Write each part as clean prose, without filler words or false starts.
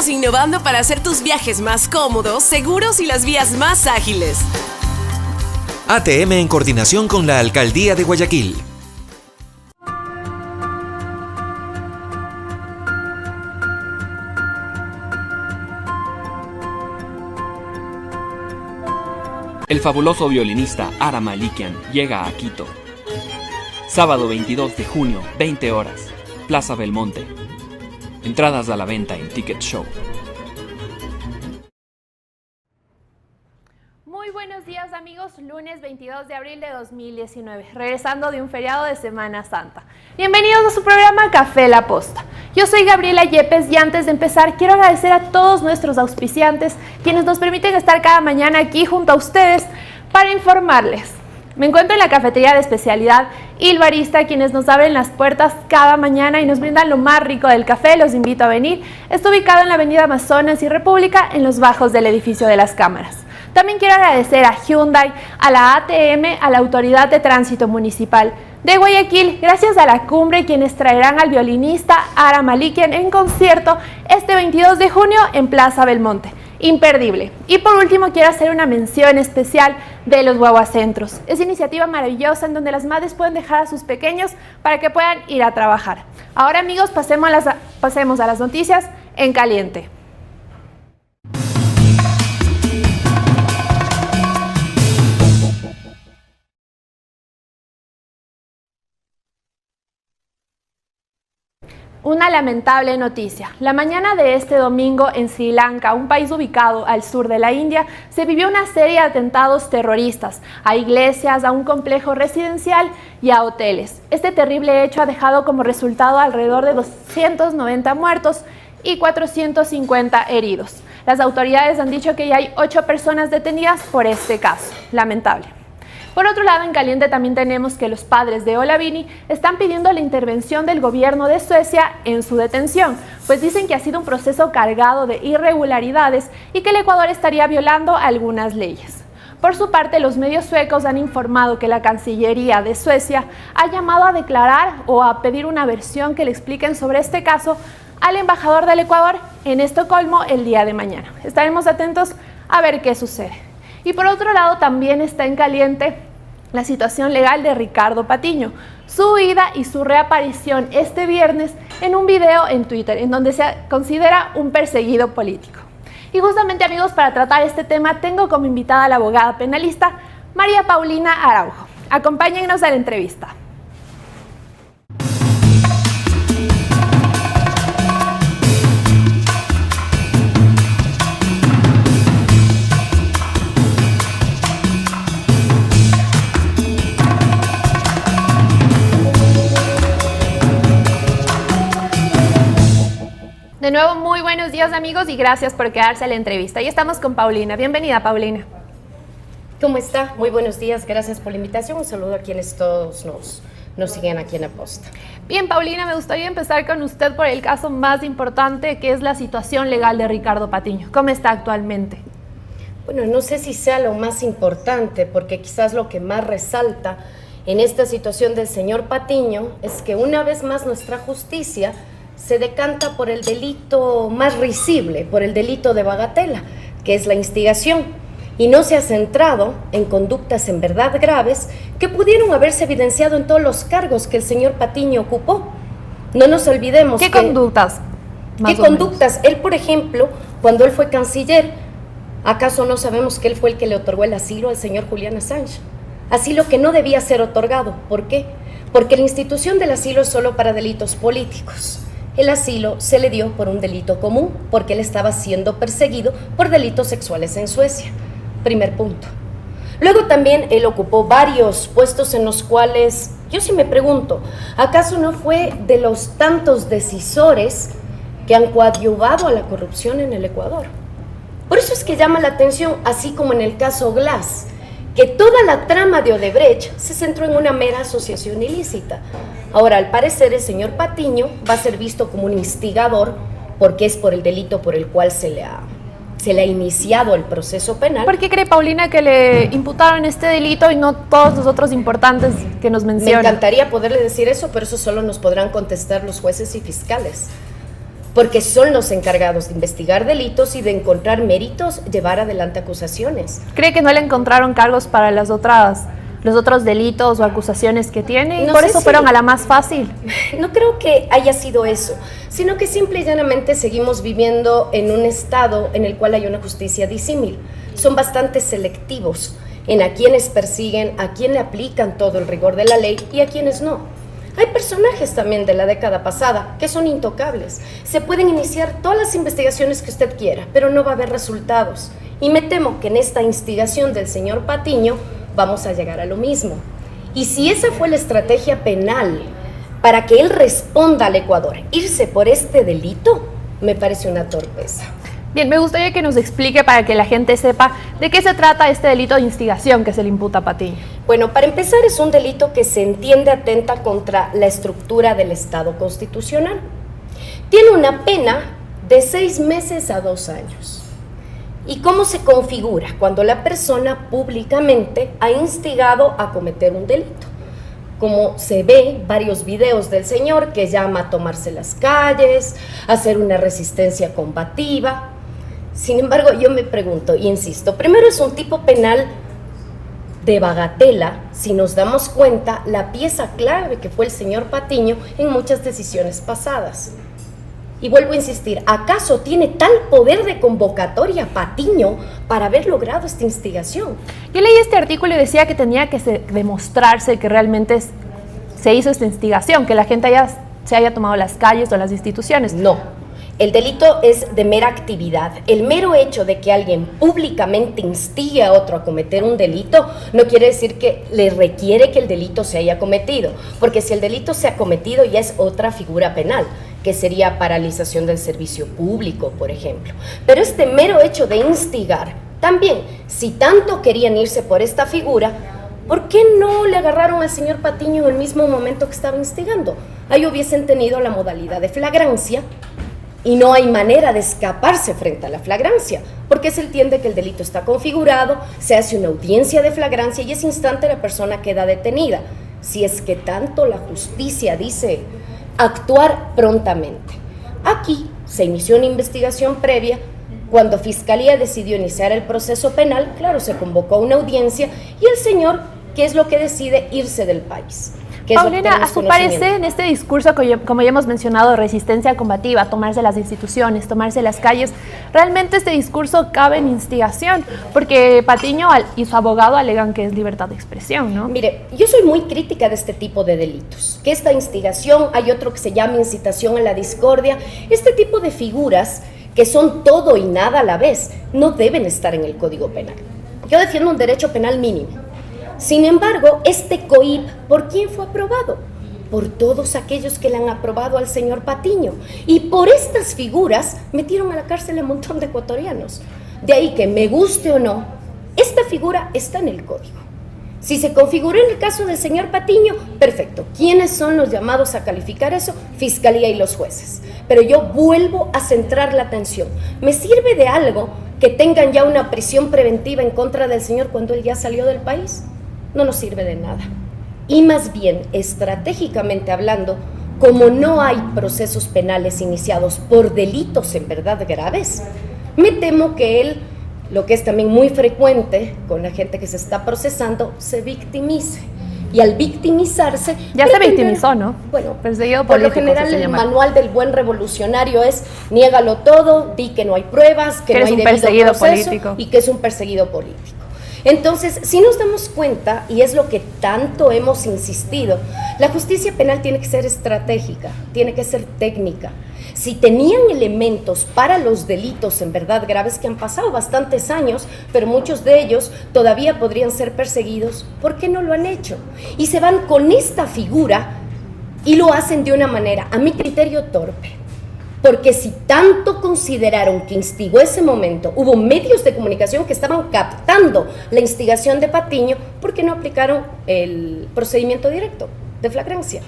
Estamos innovando para hacer tus viajes más cómodos, seguros y las vías más ágiles. ATM en coordinación con la Alcaldía de Guayaquil. El fabuloso violinista Ara Malikian llega a Quito. Sábado 22 de junio, 20 horas, Plaza Belmonte. Entradas a la venta en Ticket Show. Muy buenos días amigos, lunes 22 de abril de 2019, regresando de un feriado de Semana Santa. Bienvenidos a su programa Café La Posta. Yo soy Gabriela Yepes y antes de empezar quiero agradecer a todos nuestros auspiciantes quienes nos permiten estar cada mañana aquí junto a ustedes para informarles. Me encuentro en la cafetería de especialidad Il Barista, quienes nos abren las puertas cada mañana y nos brindan lo más rico del café. Los invito a venir. Está ubicado en la avenida Amazonas y República, en los bajos del edificio de las cámaras. También quiero agradecer a Hyundai, a la ATM, a la Autoridad de Tránsito Municipal de Guayaquil, gracias a la cumbre, quienes traerán al violinista Ara Malikian en concierto este 22 de junio en Plaza Belmonte. Imperdible. Y por último quiero hacer una mención especial de los guaguacentros. Es iniciativa maravillosa en donde las madres pueden dejar a sus pequeños para que puedan ir a trabajar. Ahora amigos, pasemos a las noticias en caliente. Una lamentable noticia. La mañana de este domingo en Sri Lanka, un país ubicado al sur de la India, se vivió una serie de atentados terroristas a iglesias, a un complejo residencial y a hoteles. Este terrible hecho ha dejado como resultado alrededor de 290 muertos y 450 heridos. Las autoridades han dicho que ya hay 8 personas detenidas por este caso. Lamentable. Por otro lado, en caliente también tenemos que los padres de Olavini están pidiendo la intervención del gobierno de Suecia en su detención, pues dicen que ha sido un proceso cargado de irregularidades y que el Ecuador estaría violando algunas leyes. Por su parte, los medios suecos han informado que la Cancillería de Suecia ha llamado a declarar o a pedir una versión que le expliquen sobre este caso al embajador del Ecuador en Estocolmo el día de mañana. Estaremos atentos a ver qué sucede. Y por otro lado, también está en caliente la situación legal de Ricardo Patiño, su huida y su reaparición este viernes en un video en Twitter, en donde se considera un perseguido político. Y justamente amigos, para tratar este tema tengo como invitada a la abogada penalista María Paulina Araujo. Acompáñennos a la entrevista. De nuevo, muy buenos días amigos y gracias por quedarse a la entrevista. Y estamos con Paulina. Bienvenida, Paulina. ¿Cómo está? Muy buenos días, gracias por la invitación. Un saludo a quienes todos nos siguen aquí en La Posta. Bien, Paulina, me gustaría empezar con usted por el caso más importante, que es la situación legal de Ricardo Patiño. ¿Cómo está actualmente? Bueno, no sé si sea lo más importante, porque quizás lo que más resalta en esta situación del señor Patiño es que una vez más nuestra justicia se decanta por el delito más risible, por el delito de bagatela, que es la instigación, y no se ha centrado en conductas en verdad graves que pudieron haberse evidenciado en todos los cargos que el señor Patiño ocupó. No nos olvidemos ¿Qué conductas? ¿Qué conductas? Él, por ejemplo, cuando él fue canciller, ¿acaso no sabemos que él fue el que le otorgó el asilo al señor Julián Assange? Asilo que no debía ser otorgado. ¿Por qué? Porque la institución del asilo es solo para delitos políticos. El asilo se le dio por un delito común, porque él estaba siendo perseguido por delitos sexuales en Suecia. Primer punto. Luego también él ocupó varios puestos en los cuales, yo sí me pregunto, ¿acaso no fue de los tantos decisores que han coadyuvado a la corrupción en el Ecuador? Por eso es que llama la atención, así como en el caso Glass, que toda la trama de Odebrecht se centró en una mera asociación ilícita. Ahora, al parecer, el señor Patiño va a ser visto como un instigador porque es por el delito por el cual se le ha iniciado el proceso penal. ¿Por qué cree, Paulina, que le imputaron este delito y no todos los otros importantes que nos mencionan? Me encantaría poderle decir eso, pero eso solo nos podrán contestar los jueces y fiscales. porque son los encargados de investigar delitos y de encontrar méritos, llevar adelante acusaciones. ¿Cree que no le encontraron cargos para los otros delitos o acusaciones que tiene? No por sé eso si fueron a la más fácil. No creo que haya sido eso, sino que simple y llanamente seguimos viviendo en un estado en el cual hay una justicia disímil. Son bastante selectivos en a quienes persiguen, a quién le aplican todo el rigor de la ley y a quienes no. Hay personajes también de la década pasada que son intocables. Se pueden iniciar todas las investigaciones que usted quiera, pero no va a haber resultados. Y me temo que en esta instigación del señor Patiño vamos a llegar a lo mismo. Y si esa fue la estrategia penal para que él responda al Ecuador, irse por este delito, me parece una torpeza. Bien, me gustaría que nos explique para que la gente sepa de qué se trata este delito de instigación que se le imputa a Patiño. Bueno, para empezar, es un delito que se entiende atenta contra la estructura del Estado constitucional. Tiene una pena de 6 meses a 2 años. ¿Y cómo se configura? Cuando la persona públicamente ha instigado a cometer un delito. Como se ve varios videos del señor que llama a tomarse las calles, a hacer una resistencia combativa. Sin embargo, yo me pregunto, y insisto, primero es un tipo penal de bagatela, si nos damos cuenta, la pieza clave que fue el señor Patiño en muchas decisiones pasadas. Y vuelvo a insistir, ¿acaso tiene tal poder de convocatoria Patiño para haber logrado esta instigación? Yo leí este artículo y decía que tenía que demostrarse que realmente se hizo esta instigación, que la gente se haya tomado las calles o las instituciones. No. El delito es de mera actividad. El mero hecho de que alguien públicamente instigue a otro a cometer un delito no quiere decir que le requiere que el delito se haya cometido, porque si el delito se ha cometido ya es otra figura penal, que sería paralización del servicio público, por ejemplo. Pero este mero hecho de instigar, también, si tanto querían irse por esta figura, ¿por qué no le agarraron al señor Patiño en el mismo momento que estaba instigando? Ahí hubiesen tenido la modalidad de flagrancia, y no hay manera de escaparse frente a la flagrancia, porque se entiende que el delito está configurado, se hace una audiencia de flagrancia y ese instante la persona queda detenida. Si es que tanto la justicia dice actuar prontamente. Aquí se inició una investigación previa. Cuando Fiscalía decidió iniciar el proceso penal, claro, se convocó a una audiencia y el señor, ¿qué es lo que decide? Irse del país. Paulina, a su parecer, en este discurso, como ya hemos mencionado, resistencia combativa, tomarse las instituciones, tomarse las calles, realmente este discurso cabe en instigación, porque Patiño y su abogado alegan que es libertad de expresión, ¿no? Mire, yo soy muy crítica de este tipo de delitos, que esta instigación, hay otro que se llama incitación a la discordia, este tipo de figuras que son todo y nada a la vez, no deben estar en el Código Penal. Yo defiendo un derecho penal mínimo. Sin embargo, este COIP, ¿por quién fue aprobado? Por todos aquellos que le han aprobado al señor Patiño. Y por estas figuras metieron a la cárcel a un montón de ecuatorianos. De ahí que me guste o no, esta figura está en el código. Si se configuró en el caso del señor Patiño, perfecto. ¿Quiénes son los llamados a calificar eso? Fiscalía y los jueces. Pero yo vuelvo a centrar la atención. ¿Me sirve de algo que tengan ya una prisión preventiva en contra del señor cuando él ya salió del país? No nos sirve de nada. Y más bien, estratégicamente hablando, como no hay procesos penales iniciados por delitos en verdad graves, me temo que él, lo que es también muy frecuente con la gente que se está procesando, se victimice. Y al victimizarse... Ya se victimizó, ¿no? Bueno, perseguido por político, lo general el manual del buen revolucionario es niégalo todo, di que no hay pruebas, que no hay debido proceso y que es un perseguido político. Entonces, si nos damos cuenta, y es lo que tanto hemos insistido, la justicia penal tiene que ser estratégica, tiene que ser técnica. Si tenían elementos para los delitos en verdad graves que han pasado bastantes años, pero muchos de ellos todavía podrían ser perseguidos, ¿por qué no lo han hecho? Y se van con esta figura y lo hacen de una manera, a mi criterio, torpe. Porque si tanto consideraron que instigó ese momento, hubo medios de comunicación que estaban captando la instigación de Patiño, ¿por qué no aplicaron el procedimiento directo de flagrancia?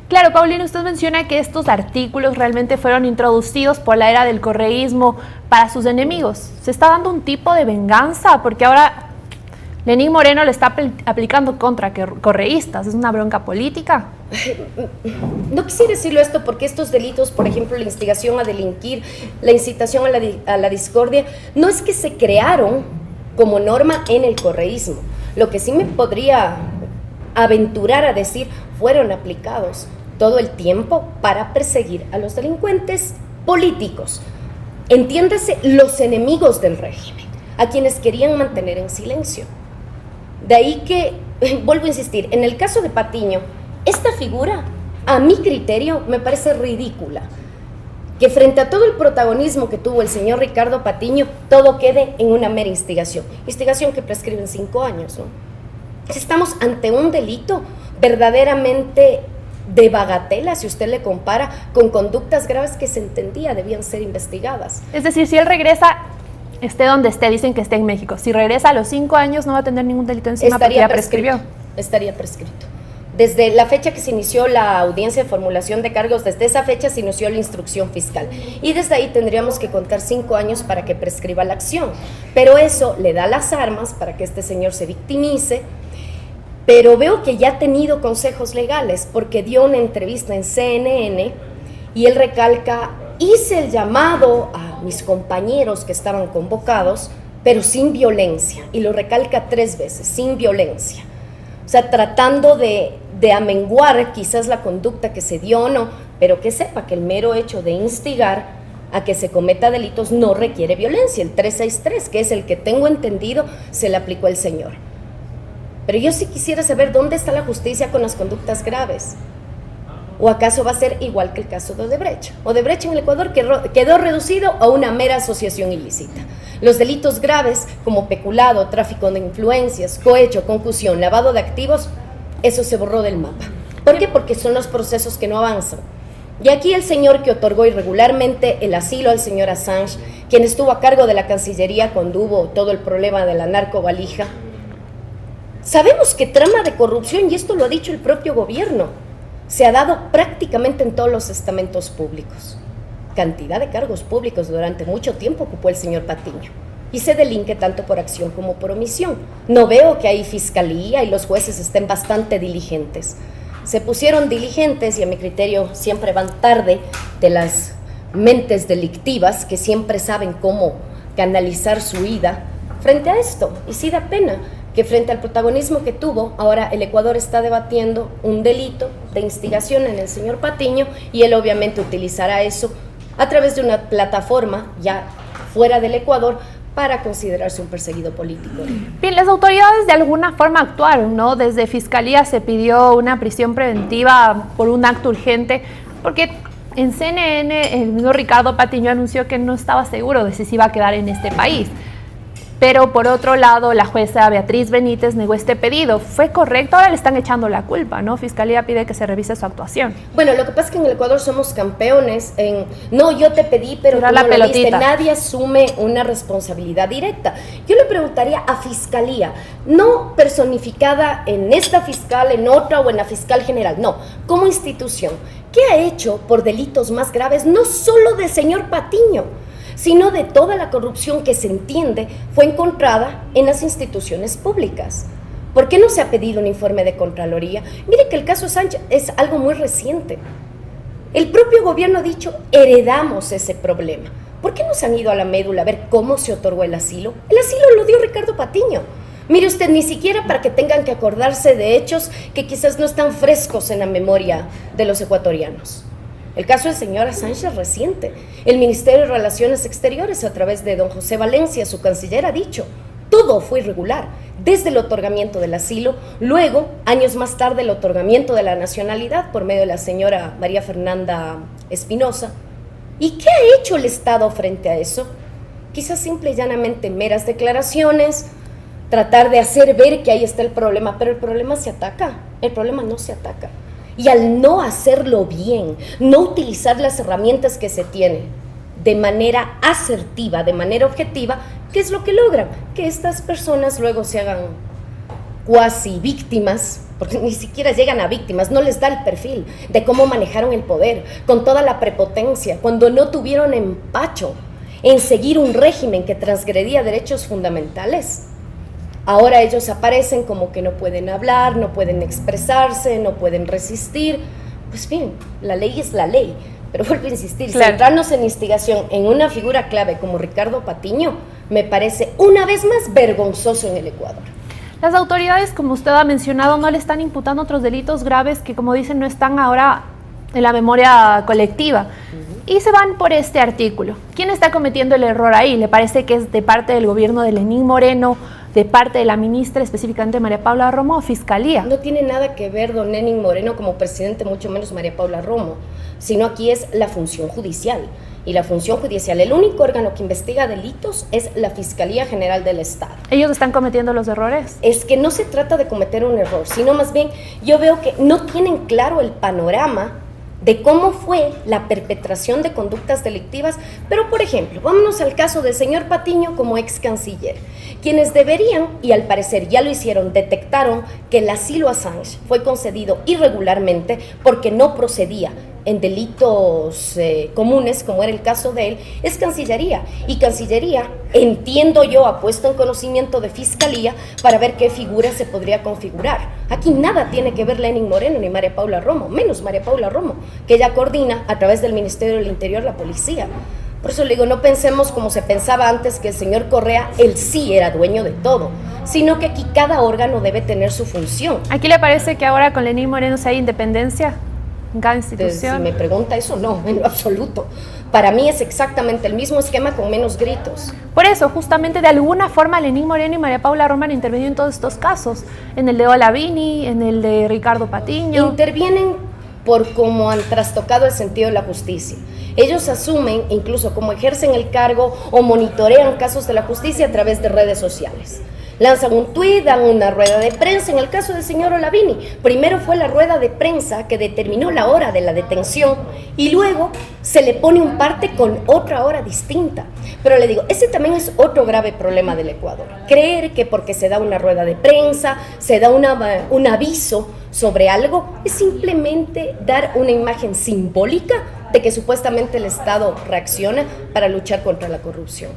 Claro, Paulina, usted menciona que estos artículos realmente fueron introducidos por la era del correísmo para sus enemigos. ¿Se está dando un tipo de venganza? Porque ahora Lenín Moreno le está aplicando contra correístas. ¿Es una bronca política? no quisiera decirlo esto porque estos delitos, por ejemplo, la instigación a delinquir, la incitación a la discordia, no es que se crearon como norma en el correísmo. Lo que sí me podría aventurar a decir, fueron aplicados todo el tiempo para perseguir a los delincuentes políticos. Entiéndase, los enemigos del régimen, a quienes querían mantener en silencio. De ahí que, vuelvo a insistir, en el caso de Patiño, esta figura, a mi criterio, me parece ridícula. Que frente a todo el protagonismo que tuvo el señor Ricardo Patiño, todo quede en una mera instigación. Instigación que prescribe en 5 años, ¿no? Estamos ante un delito verdaderamente de bagatela, si usted le compara con conductas graves que se entendía debían ser investigadas. Es decir, si él regresa, esté donde esté, dicen que esté en México, si regresa a los 5 años no va a tener ningún delito encima porque ya prescribió. Estaría prescrito. Desde la fecha que se inició la audiencia de formulación de cargos, desde esa fecha se inició la instrucción fiscal. Y desde ahí tendríamos que contar 5 años para que prescriba la acción. Pero eso le da las armas para que este señor se victimice. Pero veo que ya ha tenido consejos legales porque dio una entrevista en CNN y él recalca, hice el llamado a mis compañeros que estaban convocados, pero sin violencia. Y lo recalca 3 veces, sin violencia. O sea, tratando de amenguar quizás la conducta que se dio o no, pero que sepa que el mero hecho de instigar a que se cometa delitos no requiere violencia. El 363, que es el que tengo entendido, se le aplicó al señor. Pero yo sí quisiera saber dónde está la justicia con las conductas graves. ¿O acaso va a ser igual que el caso de Odebrecht? Odebrecht en el Ecuador quedó reducido a una mera asociación ilícita. Los delitos graves como peculado, tráfico de influencias, cohecho, concusión, lavado de activos, eso se borró del mapa. ¿Por qué? Porque son los procesos que no avanzan. Y aquí el señor que otorgó irregularmente el asilo al señor Assange, quien estuvo a cargo de la Cancillería cuando hubo todo el problema de la narcovalija, sabemos que trama de corrupción, y esto lo ha dicho el propio gobierno, se ha dado prácticamente en todos los estamentos públicos. Cantidad de cargos públicos durante mucho tiempo ocupó el señor Patiño y se delinque tanto por acción como por omisión. No veo que ahí fiscalía y los jueces estén bastante diligentes. Se pusieron diligentes y a mi criterio siempre van tarde de las mentes delictivas que siempre saben cómo canalizar su ida frente a esto. Y sí da pena que frente al protagonismo que tuvo, ahora el Ecuador está debatiendo un delito de instigación en el señor Patiño y él obviamente utilizará eso a través de una plataforma ya fuera del Ecuador para considerarse un perseguido político. Bien, las autoridades de alguna forma actuaron, ¿no? Desde Fiscalía se pidió una prisión preventiva por un acto urgente, porque en CNN el mismo Ricardo Patiño anunció que no estaba seguro de si se iba a quedar en este país. Pero por otro lado, la jueza Beatriz Benítez negó este pedido. ¿Fue correcto? Ahora le están echando la culpa, ¿no? Fiscalía pide que se revise su actuación. Bueno, lo que pasa es que en el Ecuador somos campeones en, no, yo te pedí, pero tú no lo diste. Nadie asume una responsabilidad directa. Yo le preguntaría a Fiscalía, no personificada en esta fiscal, en otra o en la fiscal general, no, como institución, ¿qué ha hecho por delitos más graves, no solo del señor Patiño, sino de toda la corrupción que se entiende fue encontrada en las instituciones públicas? ¿Por qué no se ha pedido un informe de Contraloría? Mire que el caso Sánchez es algo muy reciente. El propio gobierno ha dicho, heredamos ese problema. ¿Por qué no se han ido a la médula a ver cómo se otorgó el asilo? El asilo lo dio Ricardo Patiño. Mire usted, ni siquiera para que tengan que acordarse de hechos que quizás no están frescos en la memoria de los ecuatorianos. El caso del señor Assange es reciente. El Ministerio de Relaciones Exteriores, a través de don José Valencia, su canciller, ha dicho, todo fue irregular, desde el otorgamiento del asilo, luego, años más tarde, el otorgamiento de la nacionalidad por medio de la señora María Fernanda Espinosa. ¿Y qué ha hecho el Estado frente a eso? Quizás simple y llanamente meras declaraciones, tratar de hacer ver que ahí está el problema, pero el problema se ataca, el problema no se ataca. Y al no hacerlo bien, no utilizar las herramientas que se tienen de manera asertiva, de manera objetiva, ¿qué es lo que logran? Que estas personas luego se hagan cuasi víctimas, porque ni siquiera llegan a víctimas, no les da el perfil de cómo manejaron el poder, con toda la prepotencia, cuando no tuvieron empacho en seguir un régimen que transgredía derechos fundamentales. Ahora ellos aparecen como que no pueden hablar, no pueden expresarse, no pueden resistir. Pues bien, la ley es la ley, pero vuelvo a insistir, claro, centrarnos en instigación en una figura clave como Ricardo Patiño me parece una vez más vergonzoso en el Ecuador. Las autoridades, como usted ha mencionado, no le están imputando otros delitos graves que, como dicen, no están ahora en la memoria colectiva. Y se van por este artículo. ¿Quién está cometiendo el error ahí? ¿Le parece que es de parte del gobierno de Lenín Moreno, de parte de la ministra, específicamente María Paula Romo, o Fiscalía? No tiene nada que ver don Lenín Moreno como presidente, mucho menos María Paula Romo, sino aquí es la función judicial. Y la función judicial, el único órgano que investiga delitos es la Fiscalía General del Estado. ¿Ellos están cometiendo los errores? Es que no se trata de cometer un error, sino más bien yo veo que no tienen claro el panorama de cómo fue la perpetración de conductas delictivas. Pero, por ejemplo, vámonos al caso del señor Patiño como ex canciller. Quienes deberían, y al parecer ya lo hicieron, detectaron que el asilo a Assange fue concedido irregularmente porque no procedía en delitos comunes, como era el caso de él, es Cancillería. Y Cancillería, entiendo yo, ha puesto en conocimiento de Fiscalía para ver qué figura se podría configurar. Aquí nada tiene que ver Lenín Moreno ni María Paula Romo, menos María Paula Romo, que ella coordina a través del Ministerio del Interior la policía. Por eso le digo, no pensemos como se pensaba antes, que el señor Correa, él sí era dueño de todo, sino que aquí cada órgano debe tener su función. ¿Aquí le parece que ahora con Lenín Moreno se hay independencia en cada institución? Si me pregunta eso, no, en lo absoluto. Para mí es exactamente el mismo esquema con menos gritos. Por eso, justamente, de alguna forma, Lenín Moreno y María Paula Romo han intervenido en todos estos casos, en el de Olavini, en el de Ricardo Patiño. Intervienen por cómo han trastocado el sentido de la justicia. Ellos asumen, incluso como ejercen el cargo o monitorean casos de la justicia a través de redes sociales. Lanzan un tuit, dan una rueda de prensa. En el caso del señor Olavini, primero fue la rueda de prensa que determinó la hora de la detención y luego se le pone un parte con otra hora distinta. Pero le digo, ese también es otro grave problema del Ecuador. Creer que porque se da una rueda de prensa, se da un aviso sobre algo, es simplemente dar una imagen simbólica de que supuestamente el Estado reacciona para luchar contra la corrupción.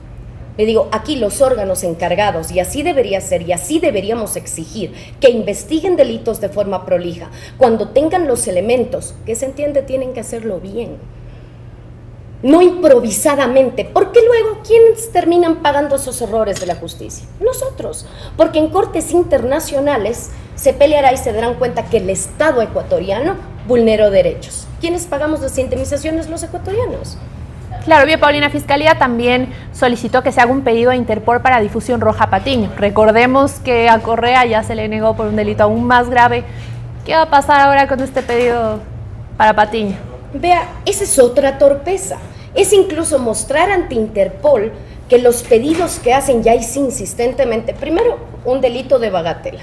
Le digo, aquí los órganos encargados, y así debería ser, y así deberíamos exigir, que investiguen delitos de forma prolija. Cuando tengan los elementos, que se entiende, tienen que hacerlo bien. No improvisadamente, porque luego, ¿quiénes terminan pagando esos errores de la justicia? Nosotros, porque en cortes internacionales se peleará y se darán cuenta que el Estado ecuatoriano vulneró derechos. ¿Quiénes pagamos las indemnizaciones? Los ecuatorianos. Claro, bien, Paulina, Fiscalía también solicitó que se haga un pedido a Interpol para difusión roja a Patiño. Recordemos que a Correa ya se le negó por un delito aún más grave. ¿Qué va a pasar ahora con este pedido para Patiño? Vea, esa es otra torpeza. Es incluso mostrar ante Interpol que los pedidos que hacen ya insistentemente, primero, un delito de bagatela.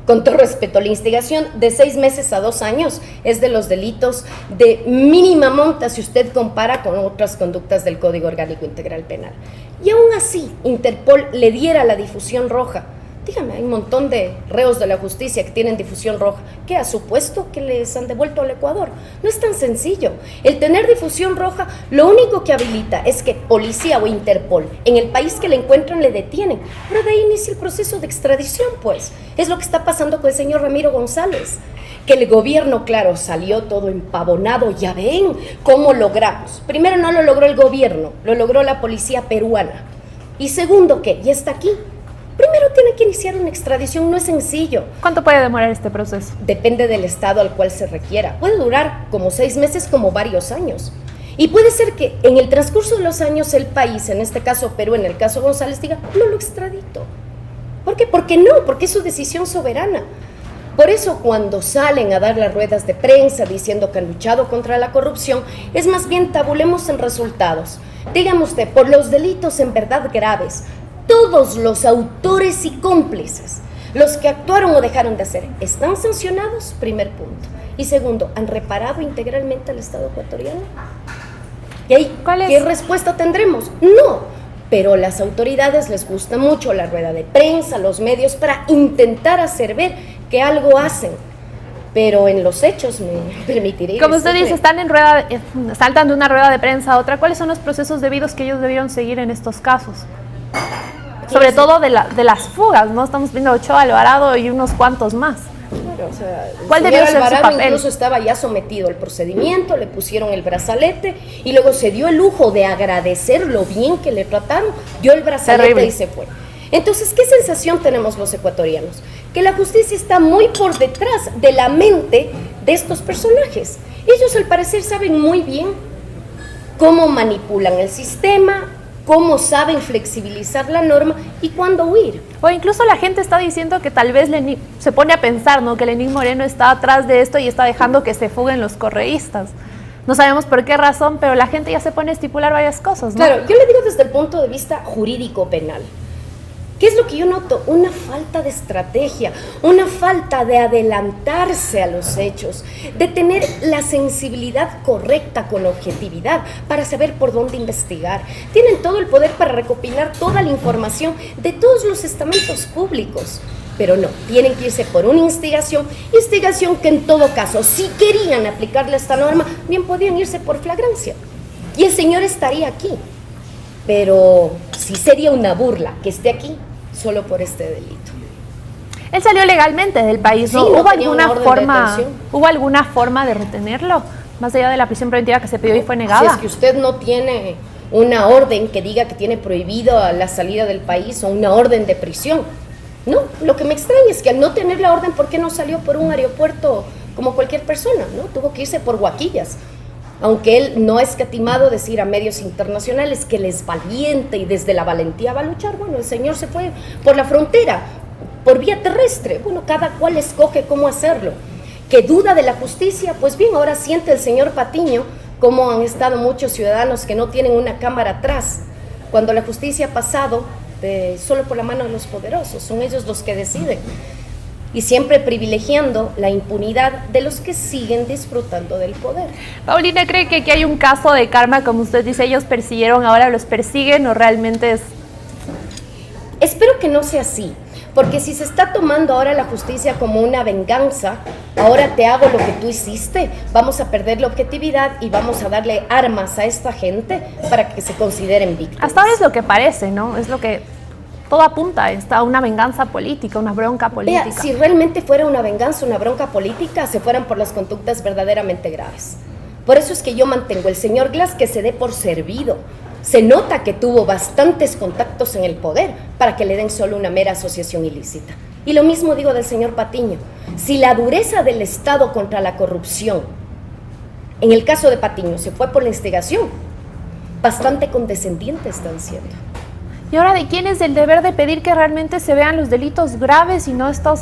Con todo respeto, la instigación de 6 meses a 2 años es de los delitos de mínima monta si usted compara con otras conductas del Código Orgánico Integral Penal. Y aún así, Interpol le diera la difusión roja. Dígame, hay un montón de reos de la justicia que tienen difusión roja. ¿Qué ha supuesto que les han devuelto al Ecuador? No es tan sencillo. El tener difusión roja, lo único que habilita es que policía o Interpol, en el país que le encuentran, le detienen. Pero de ahí inicia el proceso de extradición, pues. Es lo que está pasando con el señor Ramiro González. Que el gobierno, claro, salió todo empavonado. Ya ven cómo logramos. Primero, no lo logró el gobierno, lo logró la policía peruana. Y segundo, ¿qué? Ya está aquí. Primero tiene que iniciar una extradición, no es sencillo. ¿Cuánto puede demorar este proceso? Depende del estado al cual se requiera. Puede durar como 6 meses, como varios años. Y puede ser que en el transcurso de los años el país, en este caso Perú, en el caso González, diga, no lo extradito. ¿Por qué? Porque no, porque es su decisión soberana. Por eso cuando salen a dar las ruedas de prensa diciendo que han luchado contra la corrupción, es más bien tabulemos en resultados. Dígame usted, por los delitos en verdad graves, todos los autores y cómplices, los que actuaron o dejaron de hacer, ¿están sancionados? Primer punto. Y segundo, ¿han reparado integralmente al Estado ecuatoriano? ¿Y ahí qué respuesta tendremos? No, pero a las autoridades les gusta mucho la rueda de prensa, los medios, para intentar hacer ver que algo hacen. Pero en los hechos me permitiré. Como usted dice, saltan de una rueda de prensa a otra. ¿Cuáles son los procesos debidos que ellos debieron seguir en estos casos? Sobre todo de las fugas, ¿no? Estamos viendo a Ochoa, Alvarado y unos cuantos más. Claro, o sea, ¿Cuál debió ser su papel? Incluso estaba ya sometido al procedimiento, le pusieron el brazalete y luego se dio el lujo de agradecer lo bien que le trataron, dio el brazalete Terrible. y se fue. Entonces, ¿qué sensación tenemos los ecuatorianos? Que la justicia está muy por detrás de la mente de estos personajes. Ellos al parecer saben muy bien cómo manipulan el sistema, cómo saben flexibilizar la norma y cuándo huir. O incluso la gente está diciendo que tal vez se pone a pensar, ¿no? Que Lenín Moreno está atrás de esto y está dejando que se fuguen los correístas. No sabemos por qué razón, pero la gente ya se pone a estipular varias cosas, ¿no? Claro, yo le digo desde el punto de vista jurídico-penal. ¿Qué es lo que yo noto? Una falta de estrategia, una falta de adelantarse a los hechos, de tener la sensibilidad correcta con objetividad para saber por dónde investigar. Tienen todo el poder para recopilar toda la información de todos los estamentos públicos, pero no, tienen que irse por una instigación que en todo caso, si querían aplicarle esta norma, bien podían irse por flagrancia. Y el señor estaría aquí. Pero sí sería una burla que esté aquí solo por este delito. Él salió legalmente del país, ¿no? Sí, no ¿Hubo tenía alguna una orden de forma, detención. ¿hubo alguna forma de retenerlo? Más allá de la prisión preventiva que se pidió y fue negada. Si es que usted no tiene una orden que diga que tiene prohibido la salida del país o una orden de prisión. No, lo que me extraña es que al no tener la orden, ¿por qué no salió por un aeropuerto como cualquier persona? ¿No? Tuvo que irse por Guaquillas. Aunque él no ha escatimado decir a medios internacionales que él es valiente y desde la valentía va a luchar, bueno, el señor se fue por la frontera, por vía terrestre, bueno, cada cual escoge cómo hacerlo. ¿Qué duda de la justicia? Pues bien, ahora siente el señor Patiño cómo han estado muchos ciudadanos que no tienen una cámara atrás, cuando la justicia ha pasado solo por la mano de los poderosos, son ellos los que deciden. Y siempre privilegiando la impunidad de los que siguen disfrutando del poder. Paulina, ¿cree que aquí hay un caso de karma, como usted dice, ellos persiguieron, ahora los persiguen o realmente es...? Espero que no sea así, porque si se está tomando ahora la justicia como una venganza, ahora te hago lo que tú hiciste, vamos a perder la objetividad y vamos a darle armas a esta gente para que se consideren víctimas. Hasta ahora es lo que parece, ¿no? Es lo que... todo apunta a una venganza política, una bronca política. Vea, si realmente fuera una venganza, una bronca política, se fueran por las conductas verdaderamente graves. Por eso es que yo mantengo el señor Glass que se dé por servido. Se nota que tuvo bastantes contactos en el poder para que le den solo una mera asociación ilícita. Y lo mismo digo del señor Patiño. Si la dureza del Estado contra la corrupción, en el caso de Patiño, se fue por la instigación, bastante condescendiente están siendo. ¿Y ahora de quién es el deber de pedir que realmente se vean los delitos graves y no estos,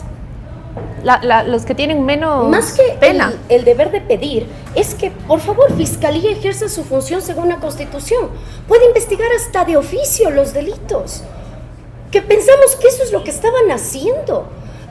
los que tienen menos más que pena? El deber de pedir es que, por favor, Fiscalía ejerza su función según la Constitución. Puede investigar hasta de oficio los delitos. Que pensamos que eso es lo que estaban haciendo.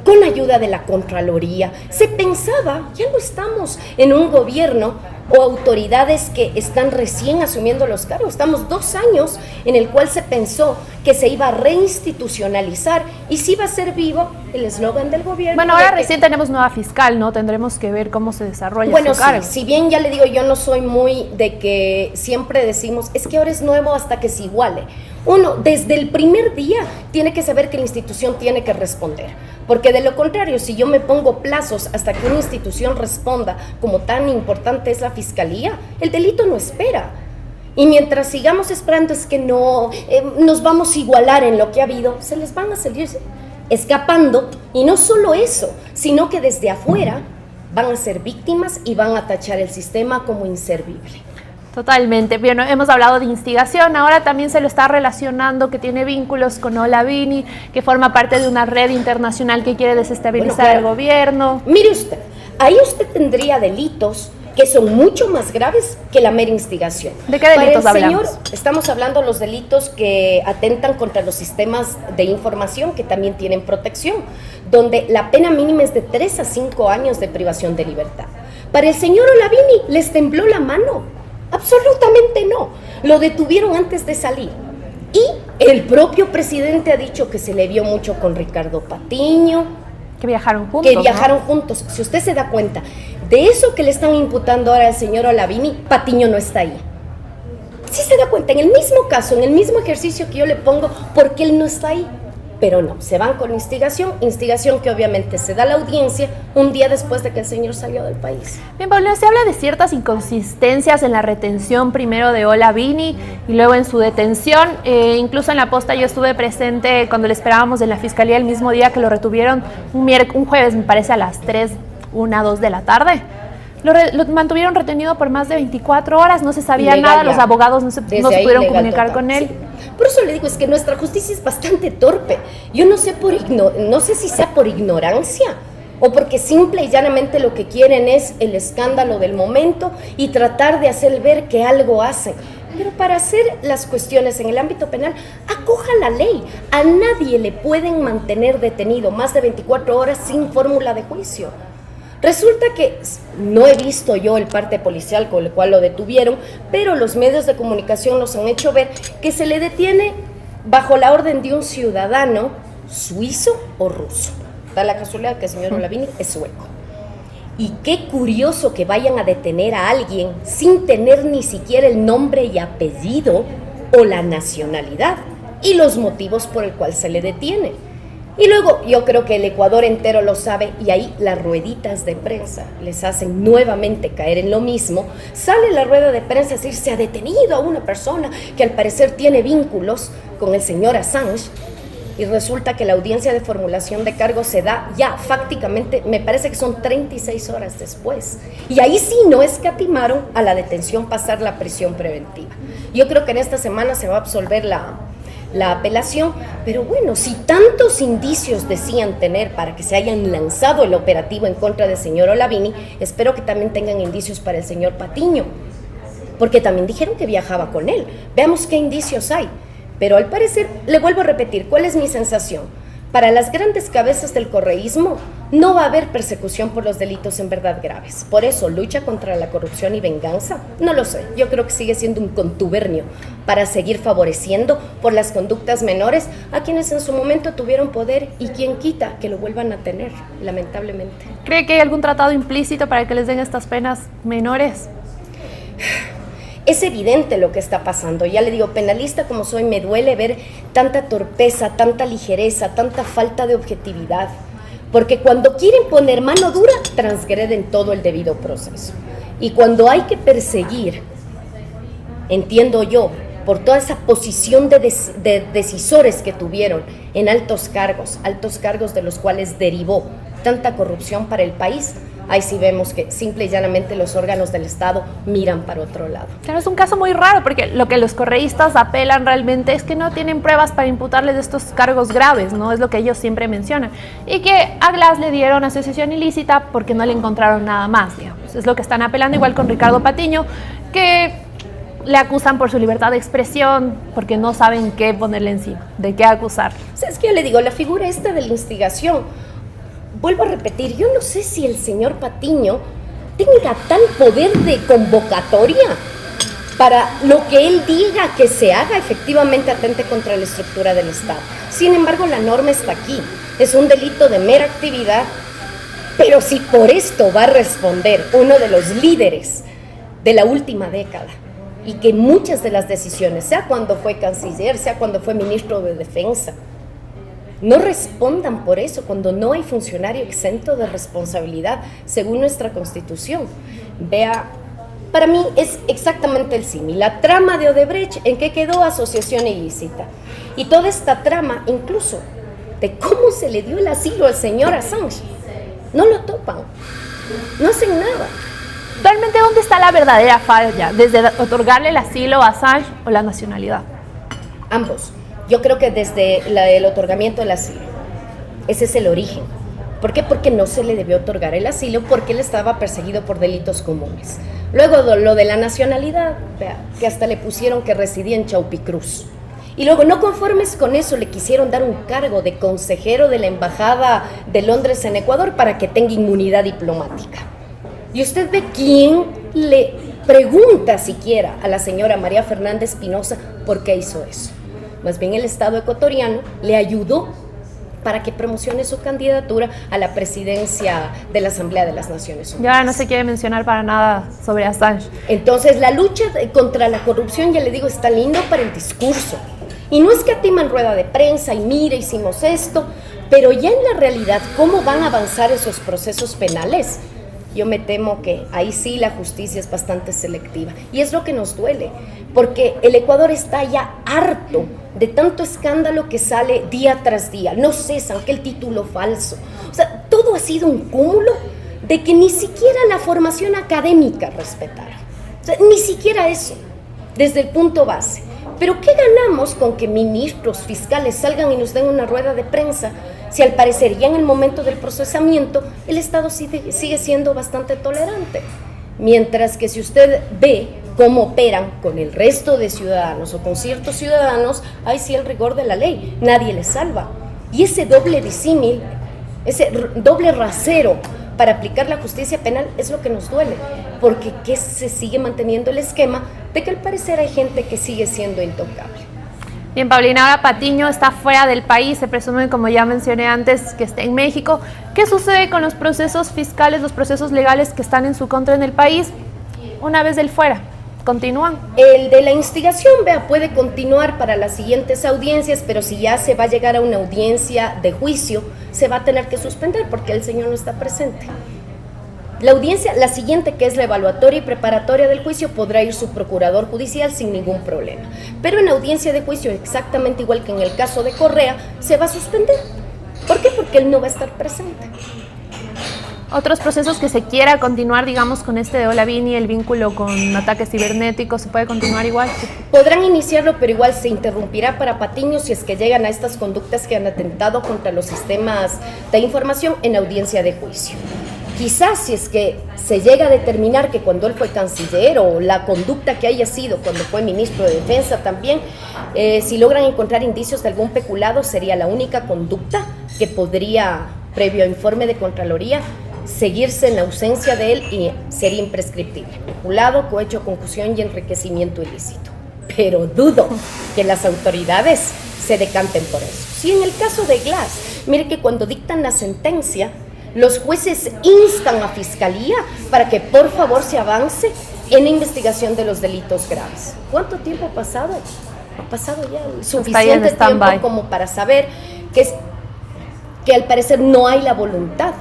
Con ayuda de la Contraloría. Se pensaba, ya no estamos en un gobierno o autoridades que están recién asumiendo los cargos. Estamos 2 años en el cual se pensó que se iba a reinstitucionalizar y si iba a ser vivo el eslogan del gobierno. Bueno, ahora recién tenemos nueva fiscal, ¿no? Tendremos que ver cómo se desarrolla su cargo. Sí, si bien ya le digo, yo no soy muy de que siempre decimos, es que ahora es nuevo hasta que se iguale. Uno, desde el primer día, tiene que saber que la institución tiene que responder. Porque de lo contrario, si yo me pongo plazos hasta que una institución responda, como tan importante es la Fiscalía, el delito no espera. Y mientras sigamos esperando es que no nos vamos a igualar en lo que ha habido, se les van a salir escapando. Y no solo eso, sino que desde afuera van a ser víctimas y van a tachar el sistema como inservible. Totalmente. Bueno, hemos hablado de instigación, ahora también se lo está relacionando que tiene vínculos con Olavini, que forma parte de una red internacional que quiere desestabilizar el gobierno. Mire usted, ahí usted tendría delitos que son mucho más graves que la mera instigación. ¿De qué delitos hablamos? Señor, estamos hablando de los delitos que atentan contra los sistemas de información que también tienen protección, donde la pena mínima es de 3 a 5 años de privación de libertad. Para el señor Olavini les tembló la mano. Absolutamente no. Lo detuvieron antes de salir. Y el propio presidente ha dicho que se le vio mucho con Ricardo Patiño. Que viajaron juntos. Que viajaron juntos. Si usted se da cuenta, de eso que le están imputando ahora al señor Olavini, Patiño no está ahí. Si se da cuenta, en el mismo caso, en el mismo ejercicio que yo le pongo, ¿por qué él no está ahí? Pero no, se van con instigación que obviamente se da a la audiencia un día después de que el señor salió del país. Bien, Paulina, se habla de ciertas inconsistencias en la retención primero de Olavini y luego en su detención. Incluso en la posta yo estuve presente cuando le esperábamos en la fiscalía el mismo día que lo retuvieron, un jueves, me parece, a las 3, 1, 2 de la tarde. Lo mantuvieron retenido por más de 24 horas, no se sabía nada, los abogados no se pudieron comunicar con él. Sí. Por eso le digo, es que nuestra justicia es bastante torpe. Yo no sé no sé si sea por ignorancia o porque simple y llanamente lo que quieren es el escándalo del momento y tratar de hacer ver que algo hacen. Pero para hacer las cuestiones en el ámbito penal, acoja la ley. A nadie le pueden mantener detenido más de 24 horas sin fórmula de juicio. Resulta que no he visto yo el parte policial con el cual lo detuvieron, pero los medios de comunicación nos han hecho ver que se le detiene bajo la orden de un ciudadano suizo o ruso. Da la casualidad que el señor Olavini es sueco. Y qué curioso que vayan a detener a alguien sin tener ni siquiera el nombre y apellido o la nacionalidad y los motivos por el cual se le detiene. Y luego yo creo que el Ecuador entero lo sabe y ahí las rueditas de prensa les hacen nuevamente caer en lo mismo. Sale la rueda de prensa a decir, se ha detenido a una persona que al parecer tiene vínculos con el señor Assange y resulta que la audiencia de formulación de cargos se da ya fácticamente, me parece que son 36 horas después. Y ahí sí no escatimaron a la detención pasar la prisión preventiva. Yo creo que en esta semana se va a absolver la apelación, pero bueno, si tantos indicios decían tener para que se hayan lanzado el operativo en contra del señor Olavini, espero que también tengan indicios para el señor Patiño, porque también dijeron que viajaba con él. Veamos qué indicios hay, pero al parecer, le vuelvo a repetir, ¿cuál es mi sensación? Para las grandes cabezas del correísmo no va a haber persecución por los delitos en verdad graves. Por eso, lucha contra la corrupción y venganza, no lo sé. Yo creo que sigue siendo un contubernio para seguir favoreciendo por las conductas menores a quienes en su momento tuvieron poder y quien quita que lo vuelvan a tener, lamentablemente. ¿Cree que hay algún tratado implícito para que les den estas penas menores? Es evidente lo que está pasando. Ya le digo, penalista como soy, me duele ver tanta torpeza, tanta ligereza, tanta falta de objetividad. Porque cuando quieren poner mano dura, transgreden todo el debido proceso. Y cuando hay que perseguir, entiendo yo, por toda esa posición de decisores que tuvieron en altos cargos de los cuales derivó tanta corrupción para el país, ahí sí vemos que simple y llanamente los órganos del Estado miran para otro lado. Claro, es un caso muy raro porque lo que los correístas apelan realmente es que no tienen pruebas para imputarles estos cargos graves, ¿no? Es lo que ellos siempre mencionan. Y que a Glass le dieron asociación ilícita porque no le encontraron nada más, digamos. Es lo que están apelando, igual con Ricardo Patiño, que le acusan por su libertad de expresión porque no saben qué ponerle encima, de qué acusar. O sea, es que yo le digo, la figura esta de la instigación, vuelvo a repetir, yo no sé si el señor Patiño tenga tal poder de convocatoria para lo que él diga que se haga efectivamente atente contra la estructura del Estado. Sin embargo, la norma está aquí. Es un delito de mera actividad, pero si por esto va a responder uno de los líderes de la última década y que muchas de las decisiones, sea cuando fue canciller, sea cuando fue ministro de Defensa, no respondan por eso cuando no hay funcionario exento de responsabilidad según nuestra Constitución. Vea, para mí es exactamente el símil. La trama de Odebrecht, ¿en qué quedó? Asociación ilícita. Y toda esta trama, incluso de cómo se le dio el asilo al señor Assange, no lo topan, no hacen nada. Realmente, ¿dónde está la verdadera falla? ¿Desde otorgarle el asilo a Assange o la nacionalidad? Ambos. Yo creo que desde el otorgamiento del asilo. Ese es el origen. ¿Por qué? Porque no se le debió otorgar el asilo porque él estaba perseguido por delitos comunes. Luego lo de la nacionalidad, vea, que hasta le pusieron que residía en Chaupicruz. Y luego, no conformes con eso, le quisieron dar un cargo de consejero de la Embajada de Londres en Ecuador para que tenga inmunidad diplomática. Y usted ve quién le pregunta siquiera a la señora María Fernández Pinoza por qué hizo eso. Más bien el Estado ecuatoriano le ayudó para que promocione su candidatura a la presidencia de la Asamblea de las Naciones Unidas. Y ahora no se quiere mencionar para nada sobre Assange. Entonces, la lucha contra la corrupción, ya le digo, está lindo para el discurso. Y no es que atiman rueda de prensa y mire, hicimos esto, pero ya en la realidad, ¿cómo van a avanzar esos procesos penales? Yo me temo que ahí sí la justicia es bastante selectiva. Y es lo que nos duele, porque el Ecuador está ya harto de tanto escándalo que sale día tras día. No cesan, que el título falso. O sea, todo ha sido un cúmulo de que ni siquiera la formación académica respetara. O sea, ni siquiera eso, desde el punto base. Pero ¿qué ganamos con que ministros, fiscales salgan y nos den una rueda de prensa si al parecer ya en el momento del procesamiento el Estado sigue siendo bastante tolerante? Mientras que si usted ve cómo operan con el resto de ciudadanos o con ciertos ciudadanos, hay sí el rigor de la ley, nadie les salva. Y ese doble disímil, ese doble rasero para aplicar la justicia penal es lo que nos duele, porque que se sigue manteniendo el esquema de que al parecer hay gente que sigue siendo intocable. Bien, Paulina, ahora Patiño está fuera del país, se presume, como ya mencioné antes, que está en México. ¿Qué sucede con los procesos fiscales, los procesos legales que están en su contra en el país una vez del fuera? ¿Continúan? El de la instigación, puede continuar para las siguientes audiencias, pero si ya se va a llegar a una audiencia de juicio, se va a tener que suspender porque el señor no está presente. La audiencia, la siguiente, que es la evaluatoria y preparatoria del juicio, podrá ir su procurador judicial sin ningún problema. Pero en audiencia de juicio, exactamente igual que en el caso de Correa, se va a suspender. ¿Por qué? Porque él no va a estar presente. Otros procesos que se quiera continuar, digamos, con este de Olavini, el vínculo con ataques cibernéticos, ¿se puede continuar igual? Podrán iniciarlo, pero igual se interrumpirá para Patiño si es que llegan a estas conductas que han atentado contra los sistemas de información en audiencia de juicio. Quizás si es que se llega a determinar que cuando él fue canciller o la conducta que haya sido cuando fue ministro de Defensa también, si logran encontrar indicios de algún peculado, sería la única conducta que podría, previo informe de Contraloría, seguirse en ausencia de él y sería imprescriptible. Peculado, cohecho, concusión y enriquecimiento ilícito. Pero dudo que las autoridades se decanten por eso. Si en el caso de Glass, mire que cuando dictan la sentencia, los jueces instan a Fiscalía para que por favor se avance en la investigación de los delitos graves. ¿Cuánto tiempo ha pasado? Ha pasado ya suficiente tiempo como para saber que al parecer no hay la voluntad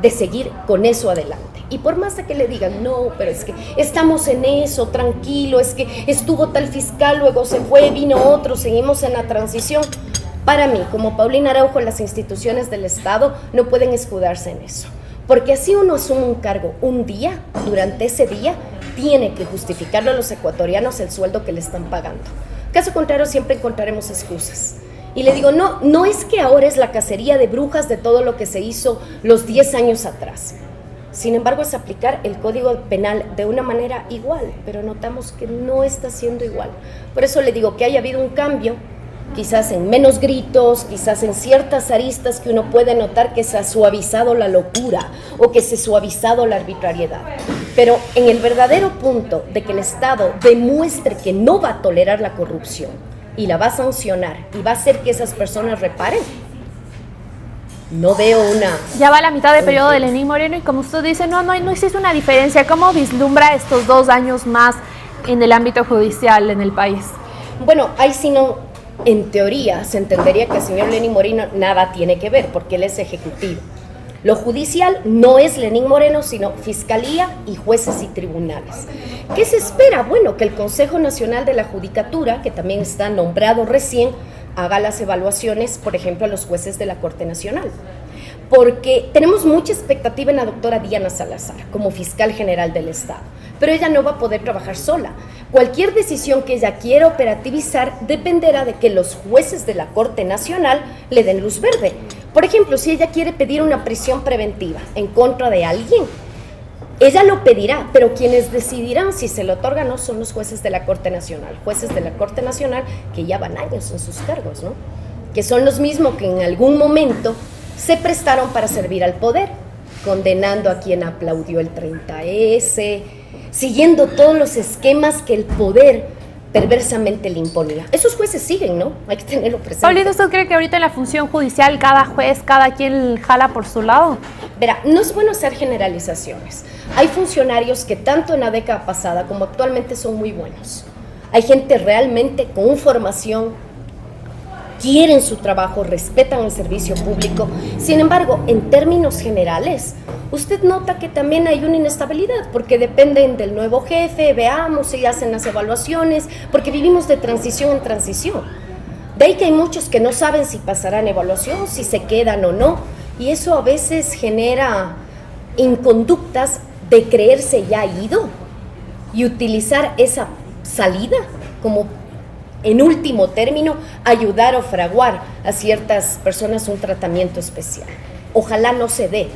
de seguir con eso adelante. Y por más de que le digan, no, pero es que estamos en eso, tranquilo, es que estuvo tal fiscal, luego se fue, vino otro, seguimos en la transición. Para mí, como Paulina Araujo, las instituciones del Estado no pueden escudarse en eso. Porque así uno asume un cargo un día, durante ese día, tiene que justificarle a los ecuatorianos el sueldo que le están pagando. Caso contrario, siempre encontraremos excusas. Y le digo, no es que ahora es la cacería de brujas de todo lo que se hizo los 10 años atrás. Sin embargo, es aplicar el Código Penal de una manera igual, pero notamos que no está siendo igual. Por eso le digo que haya habido un cambio, quizás en menos gritos, quizás en ciertas aristas que uno puede notar que se ha suavizado la locura o que se ha suavizado la arbitrariedad. Pero en el verdadero punto de que el Estado demuestre que no va a tolerar la corrupción y la va a sancionar y va a hacer que esas personas reparen, no veo una... Ya va la mitad del periodo de Lenín Moreno y como usted dice, no existe una diferencia. ¿Cómo vislumbra estos 2 años más en el ámbito judicial en el país? Bueno, ahí sí no, en teoría se entendería que el señor Lenín Moreno nada tiene que ver porque él es ejecutivo. Lo judicial no es Lenín Moreno, sino Fiscalía y jueces y tribunales. ¿Qué se espera? Bueno, que el Consejo Nacional de la Judicatura, que también está nombrado recién, haga las evaluaciones, por ejemplo, a los jueces de la Corte Nacional. Porque tenemos mucha expectativa en la doctora Diana Salazar, como fiscal general del Estado. Pero ella no va a poder trabajar sola. Cualquier decisión que ella quiera operativizar dependerá de que los jueces de la Corte Nacional le den luz verde. Por ejemplo, si ella quiere pedir una prisión preventiva en contra de alguien, ella lo pedirá, pero quienes decidirán si se le otorga o no son los jueces de la Corte Nacional. Jueces de la Corte Nacional que ya van años en sus cargos, ¿no? Que son los mismos que en algún momento se prestaron para servir al poder, condenando a quien aplaudió el 30S, siguiendo todos los esquemas que el poder perversamente le imponía. Esos jueces siguen, ¿no? Hay que tenerlo presente. Paulina, ¿usted cree que ahorita en la función judicial cada juez, cada quien jala por su lado? Verá, no es bueno hacer generalizaciones. Hay funcionarios que tanto en la década pasada como actualmente son muy buenos. Hay gente realmente con formación, quieren su trabajo, respetan el servicio público. Sin embargo, en términos generales, usted nota que también hay una inestabilidad, porque dependen del nuevo jefe, veamos si hacen las evaluaciones, porque vivimos de transición en transición. De ahí que hay muchos que no saben si pasarán evaluación, si se quedan o no, y eso a veces genera inconductas de creerse ya ido y utilizar esa salida como, en último término, ayudar o fraguar a ciertas personas un tratamiento especial. Ojalá no se dé.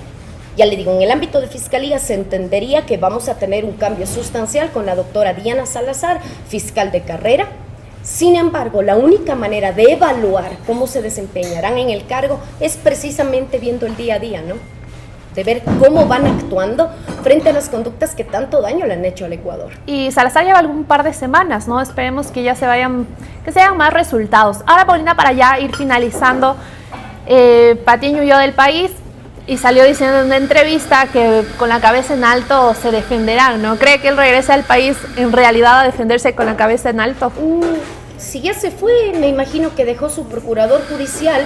Ya le digo, en el ámbito de fiscalía se entendería que vamos a tener un cambio sustancial con la doctora Diana Salazar, fiscal de carrera. Sin embargo, la única manera de evaluar cómo se desempeñarán en el cargo es precisamente viendo el día a día, ¿no? De ver cómo van actuando frente a las conductas que tanto daño le han hecho al Ecuador. Y Salazar lleva algún par de semanas, ¿no? Esperemos que ya se vayan más resultados. Ahora, Paulina, para ya ir finalizando, Patiño huyó del país y salió diciendo en una entrevista que con la cabeza en alto se defenderán, ¿no? ¿Cree que él regrese al país en realidad a defenderse con la cabeza en alto? Si ya se fue, me imagino que dejó su procurador judicial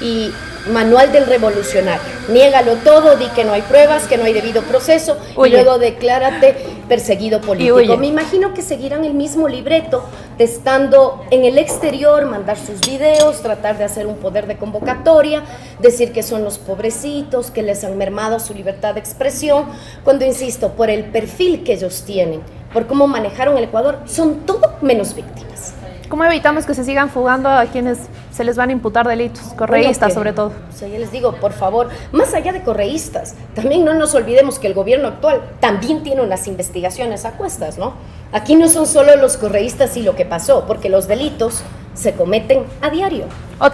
y manual del revolucionario. Niégalo todo, di que no hay pruebas, que no hay debido proceso, y luego declárate perseguido político. Me imagino que seguirán el mismo libreto de estando en el exterior, mandar sus videos, tratar de hacer un poder de convocatoria, decir que son los pobrecitos, que les han mermado su libertad de expresión, cuando, insisto, por el perfil que ellos tienen, por cómo manejaron el Ecuador, son todo menos víctimas. ¿Cómo evitamos que se sigan fugando a quienes se les van a imputar delitos? Correístas, sobre todo. O sea, ya les digo, por favor, más allá de correístas, también no nos olvidemos que el gobierno actual también tiene unas investigaciones a cuestas, ¿no? Aquí no son solo los correístas y lo que pasó, porque los delitos se cometen a diario.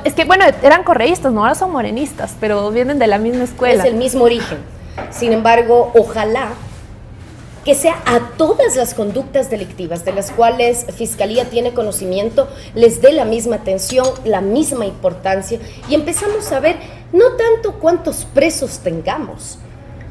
Es que, bueno, eran correístas, ¿no? Ahora son morenistas, pero vienen de la misma escuela. Es el mismo origen. Sin embargo, ojalá que sea a todas las conductas delictivas de las cuales Fiscalía tiene conocimiento, les dé la misma atención, la misma importancia, y empezamos a ver no tanto cuántos presos tengamos,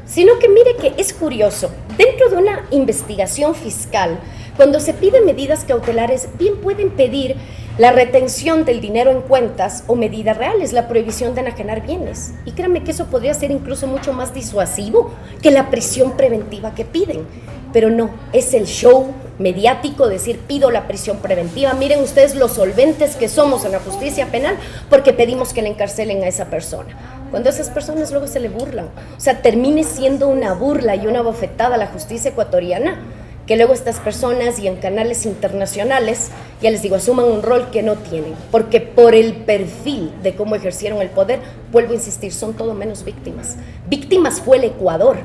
sino que mire que es curioso, dentro de una investigación fiscal, cuando se piden medidas cautelares, bien pueden pedir la retención del dinero en cuentas o medidas reales, la prohibición de enajenar bienes. Y créanme que eso podría ser incluso mucho más disuasivo que la prisión preventiva que piden. Pero no, es el show mediático decir pido la prisión preventiva. Miren ustedes los solventes que somos en la justicia penal porque pedimos que le encarcelen a esa persona. Cuando esas personas luego se le burlan. O sea, termine siendo una burla y una bofetada a la justicia ecuatoriana, que luego estas personas y en canales internacionales, ya les digo, asuman un rol que no tienen, porque por el perfil de cómo ejercieron el poder, vuelvo a insistir, son todo menos víctimas. Víctimas fue el Ecuador,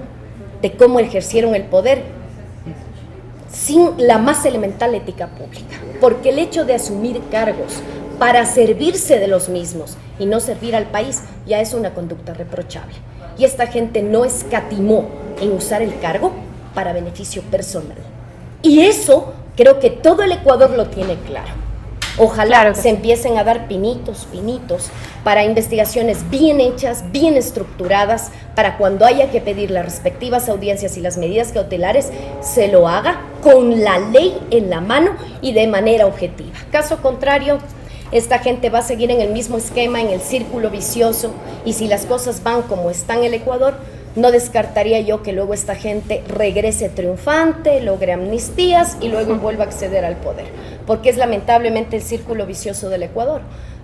de cómo ejercieron el poder, sin la más elemental ética pública, porque el hecho de asumir cargos para servirse de los mismos y no servir al país, ya es una conducta reprochable. Y esta gente no escatimó en usar el cargo para beneficio personal. Y eso creo que todo el Ecuador lo tiene claro. Ojalá se empiecen a dar pinitos para investigaciones bien hechas, bien estructuradas, para cuando haya que pedir las respectivas audiencias y las medidas cautelares, se lo haga con la ley en la mano y de manera objetiva. Caso contrario, esta gente va a seguir en el mismo esquema, en el círculo vicioso, y si las cosas van como está en el Ecuador, no descartaría yo que luego esta gente regrese triunfante, logre amnistías y luego vuelva a acceder al poder. Porque es lamentablemente el círculo vicioso del Ecuador,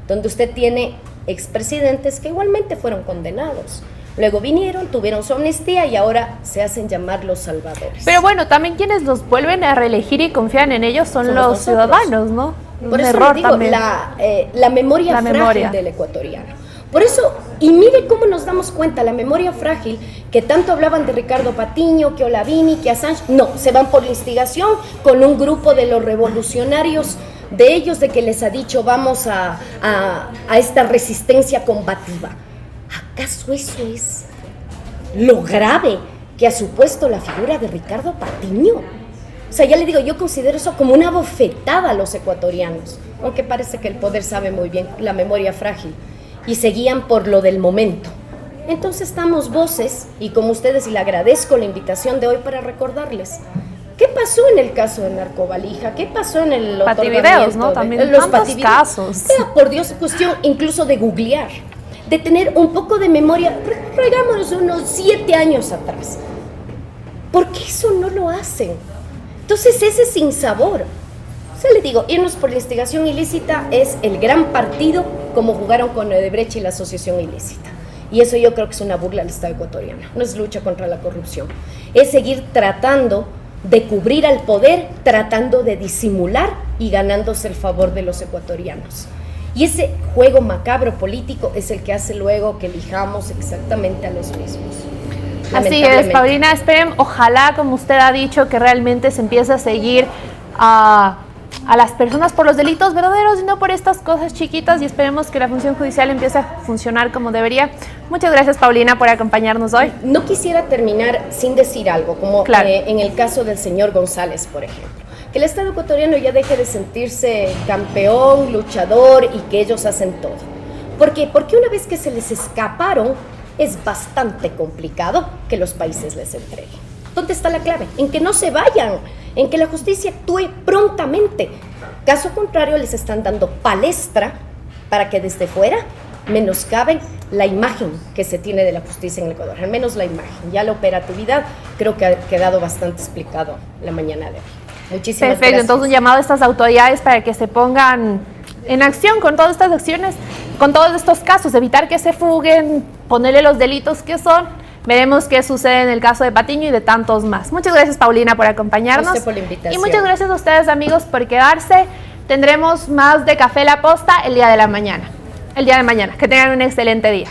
donde usted tiene expresidentes que igualmente fueron condenados. Luego vinieron, tuvieron su amnistía y ahora se hacen llamar los salvadores. Pero bueno, también quienes los vuelven a reelegir y confían en ellos son los ciudadanos, ¿no? Por eso le digo, la memoria frágil del ecuatoriano. Por eso, y mire cómo nos damos cuenta, la memoria frágil, que tanto hablaban de Ricardo Patiño, que Olavini, que Assange, no, se van por la instigación con un grupo de los revolucionarios de ellos, de que les ha dicho vamos a esta resistencia combativa. ¿Acaso eso es lo grave que ha supuesto la figura de Ricardo Patiño? O O sea, ya le digo, yo considero eso como una bofetada a los ecuatorianos, aunque parece que el poder sabe muy bien la memoria frágil y se guían por lo del momento. Entonces damos voces y como ustedes, y le agradezco la invitación de hoy para recordarles. ¿Qué pasó en el caso de Narcovalija? ¿Qué pasó en el pativideos, ¿no? También los tantos casos. Por Dios, cuestión incluso de googlear, de tener un poco de memoria, traigámonos unos 7 años atrás. ¿Por qué eso no lo hacen? Entonces ese sinsabor. O sea, le digo, irnos por la instigación ilícita es el gran partido como jugaron con Odebrecht y la asociación ilícita. Y eso yo creo que es una burla al Estado ecuatoriano. No es lucha contra la corrupción. Es seguir tratando de cubrir al poder, tratando de disimular y ganándose el favor de los ecuatorianos. Y ese juego macabro político es el que hace luego que elijamos exactamente a los mismos. Así es, Paulina, esperen, ojalá, como usted ha dicho, que realmente se empiece a seguir a las personas por los delitos verdaderos y no por estas cosas chiquitas, y esperemos que la función judicial empiece a funcionar como debería. Muchas gracias, Paulina, por acompañarnos hoy. No quisiera terminar sin decir algo, como claro. En el caso del señor González, por ejemplo. Que el Estado ecuatoriano ya deje de sentirse campeón, luchador y que ellos hacen todo. ¿Por qué? Porque una vez que se les escaparon, es bastante complicado que los países les entreguen. ¿Dónde está la clave? En que no se vayan, en que la justicia actúe prontamente. Caso contrario, les están dando palestra para que desde fuera menoscaben la imagen que se tiene de la justicia en el Ecuador, al menos la imagen. Ya la operatividad creo que ha quedado bastante explicado la mañana de hoy. Muchísimas Perfecto, gracias. Entonces un llamado a estas autoridades para que se pongan en acción con todas estas acciones, con todos estos casos, evitar que se fuguen, ponerle los delitos que son. Veremos qué sucede en el caso de Patiño y de tantos más. Muchas gracias, Paulina, por acompañarnos. A usted por la invitación. Y muchas gracias a ustedes, amigos, por quedarse. Tendremos más de Café La Posta el día de mañana. Que tengan un excelente día.